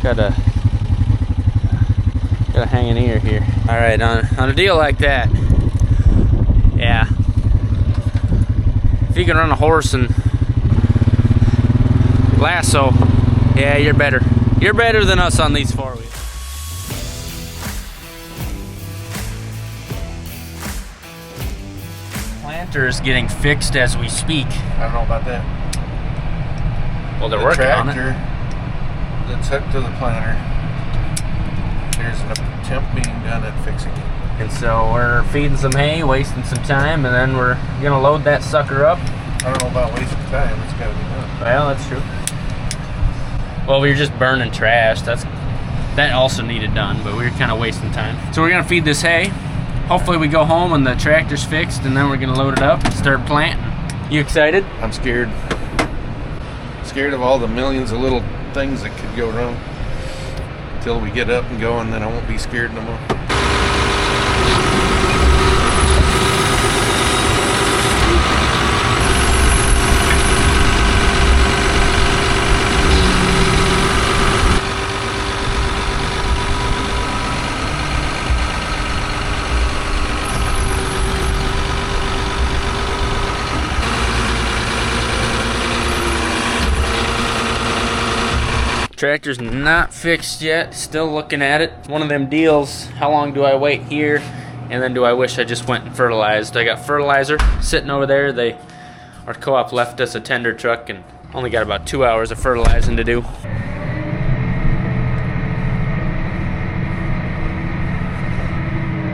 Gotta hang an ear here. All right, on a deal like that, yeah. If you can run a horse and lasso, yeah, you're better. You're better than us on these four-wheels. Planter is getting fixed as we speak. I don't know about that. Well, they're working on it. The tractor that's hooked to the planter, there's an attempt being done at fixing it. And so we're feeding some hay, wasting some time, and then we're gonna load that sucker up. I don't know about wasting time. It's gotta be done. Well, that's true. Well, we were just burning trash. That also needed done, but we were kind of wasting time. So we're gonna feed this hay. Hopefully we go home and the tractor's fixed, and then we're gonna load it up and start planting. You excited? I'm scared. Scared of all the millions of little things that could go wrong. Until we get up and go, and then I won't be scared no more. Tractor's not fixed yet, still looking at it. One of them deals, how long do I wait here? And then do I wish I just went and fertilized? I got fertilizer sitting over there. Our co-op left us a tender truck and only got about 2 hours of fertilizing to do.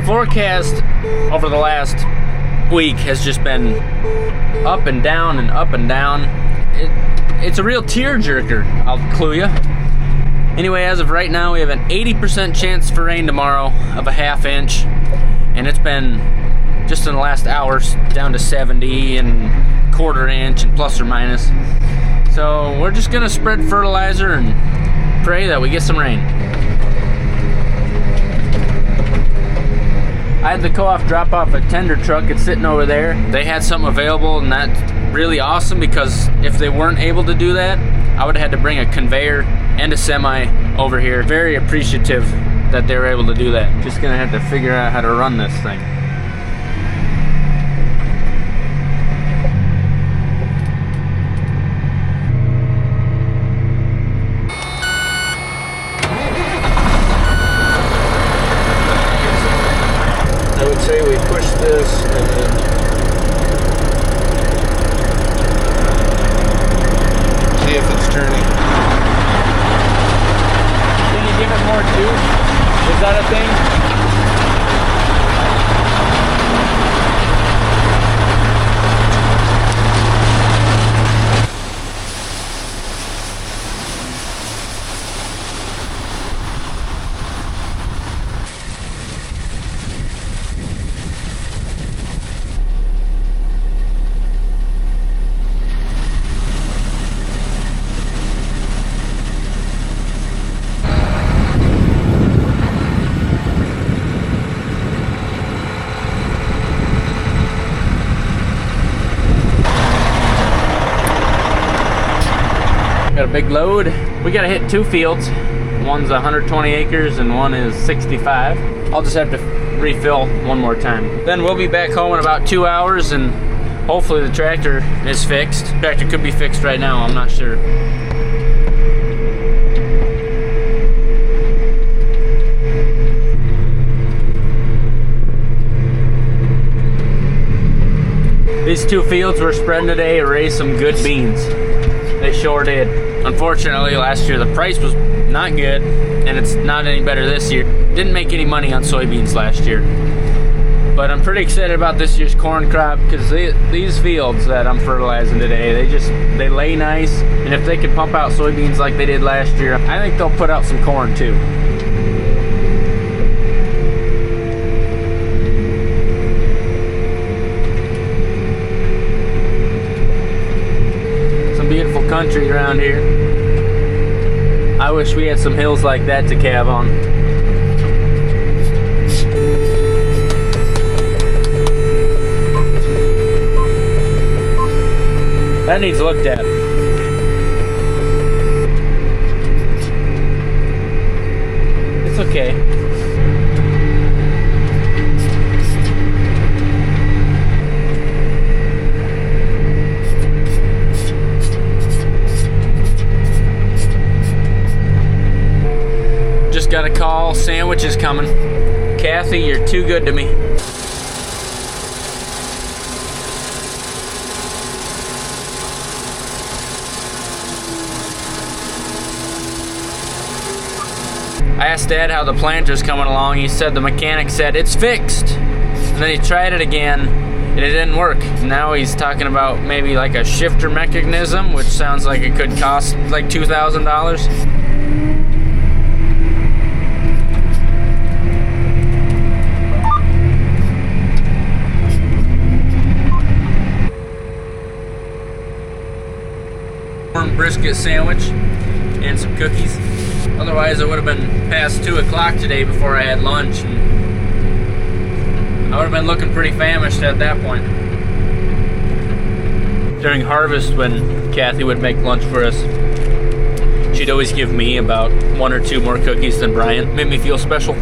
Forecast over the last week has just been up and down and up and down. It's a real tearjerker, I'll clue you. Anyway, as of right now, we have an 80% chance for rain tomorrow of a ½ inch. And it's been, just in the last hours, down to 70 and ¼ inch and plus or minus. So we're just gonna spread fertilizer and pray that we get some rain. I had the co-op drop off a tender truck. It's sitting over there. They had something available, and that's really awesome, because if they weren't able to do that, I would have had to bring a conveyor and a semi over here. Very appreciative that they were able to do that. Just gonna have to figure out how to run this thing. I would say we push this and then see if it's turning. Can you give it more juice? Is that a thing? Got a big load. We gotta hit 2 fields. One's 120 acres and one is 65. I'll just have to refill one more time. Then we'll be back home in about 2 hours, and hopefully the tractor is fixed. The tractor could be fixed right now, I'm not sure. These 2 fields we're spreading today raised some good beans. They sure did. Unfortunately, last year the price was not good, and it's not any better this year. Didn't make any money on soybeans last year. But I'm pretty excited about this year's corn crop, because these fields that I'm fertilizing today, they lay nice, and if they could pump out soybeans like they did last year, I think they'll put out some corn too. Beautiful country around here. I wish we had some hills like that to calve on. That needs looked at. okay. Just got a call, sandwich is coming. Kathy, you're too good to me. I asked Dad how the planter's coming along. He said the mechanic said it's fixed. And then he tried it again and it didn't work. Now he's talking about maybe like a shifter mechanism, which sounds like it could cost like $2,000. Brisket sandwich and some cookies. Otherwise it would have been past 2 o'clock today before I had lunch, and I would have been looking pretty famished at that point. During harvest, when Kathy would make lunch for us, she'd always give me about 1 or 2 more cookies than Brian. Made me feel special.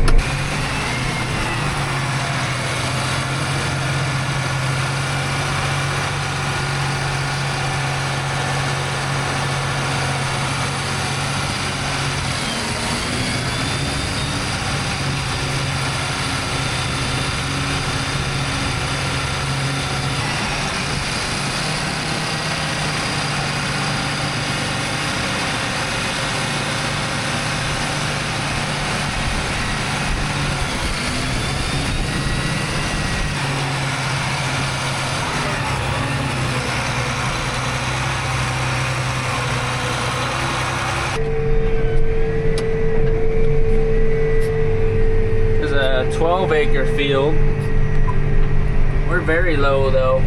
There's a 12-acre field. We're very low though.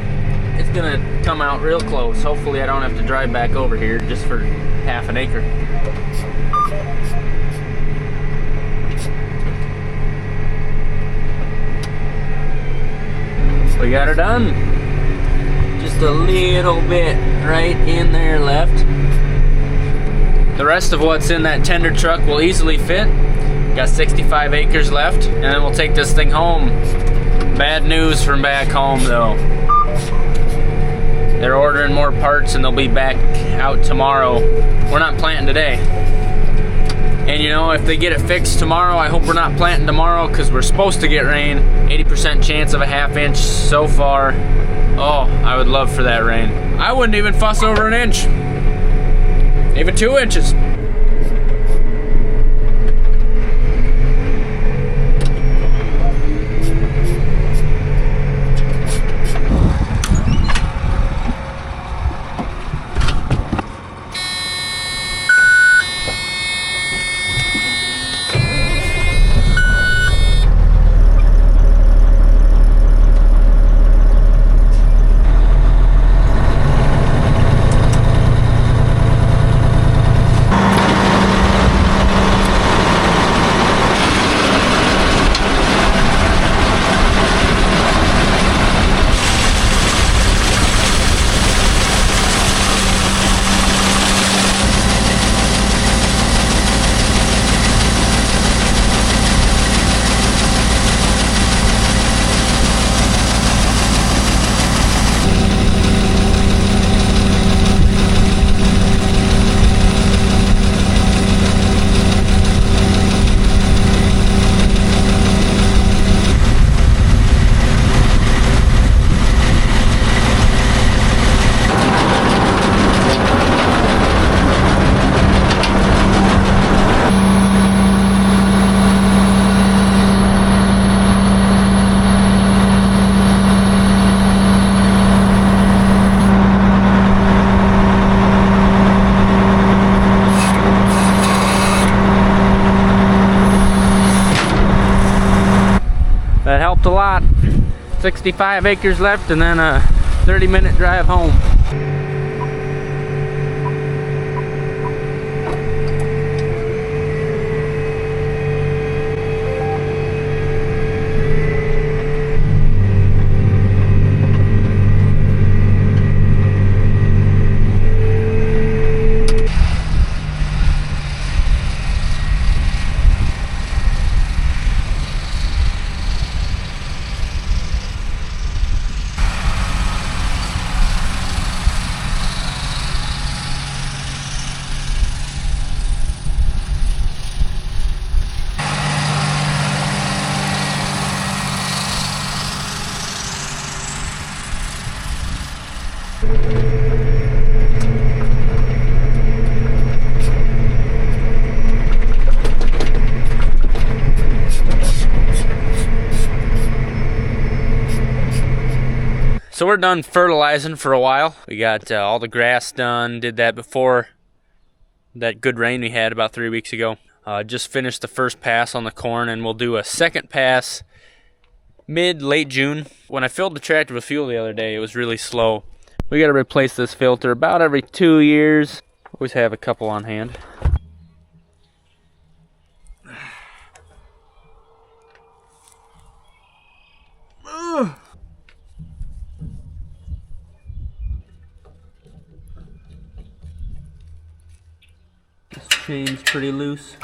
It's gonna come out real close. Hopefully I don't have to drive back over here just for half an acre. We got her done. Just a little bit right in there left. The rest of what's in that tender truck will easily fit. Got 65 acres left, and then we'll take this thing home. Bad news from back home though. They're ordering more parts and they'll be back out tomorrow. We're not planting today. And you know, if they get it fixed tomorrow, I hope we're not planting tomorrow because we're supposed to get rain. 80% chance of a ½ inch so far. Oh, I would love for that rain. I wouldn't even fuss over an inch. Even 2 inches. That helped a lot. 65 acres left and then a 30-minute drive home. So we're done fertilizing for a while. We got all the grass done, did that before that good rain we had about 3 weeks ago. Just finished the first pass on the corn, and we'll do a second pass late June. When I filled the tractor with fuel the other day, it was really slow. We got to replace this filter about every 2 years. Always have a couple on hand. This chain's pretty loose.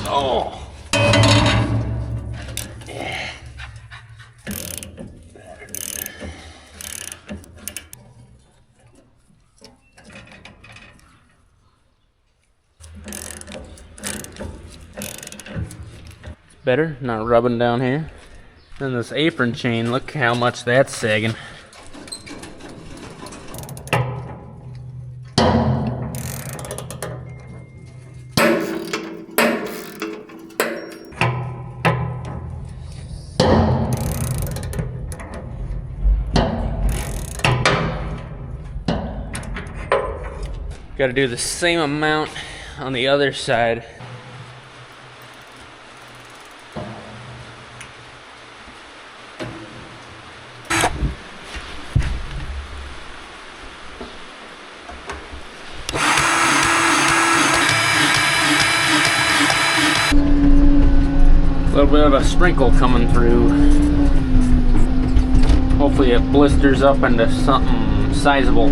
Oh! Better, not rubbing down here. Then this apron chain, look how much that's sagging. Got to do the same amount on the other side. A little bit of a sprinkle coming through. Hopefully it blisters up into something sizable.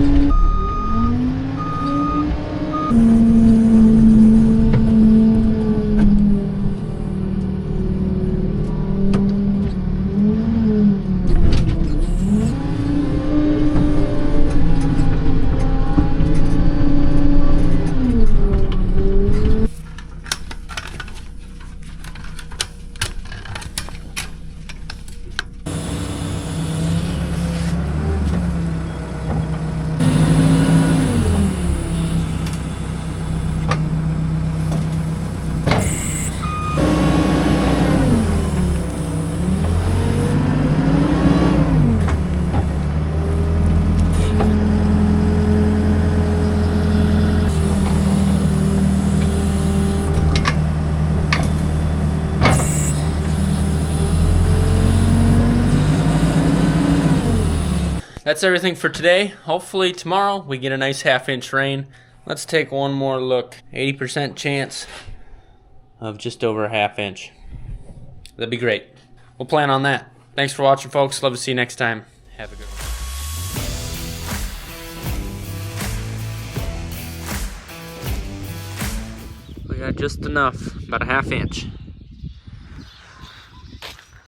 That's everything for today. Hopefully tomorrow we get a nice half-inch rain. Let's take one more look. 80% chance of just over a half-inch. That'd be great. We'll plan on that. Thanks for watching, folks. Love to see you next time. Have a good one. We got just enough, about a half-inch.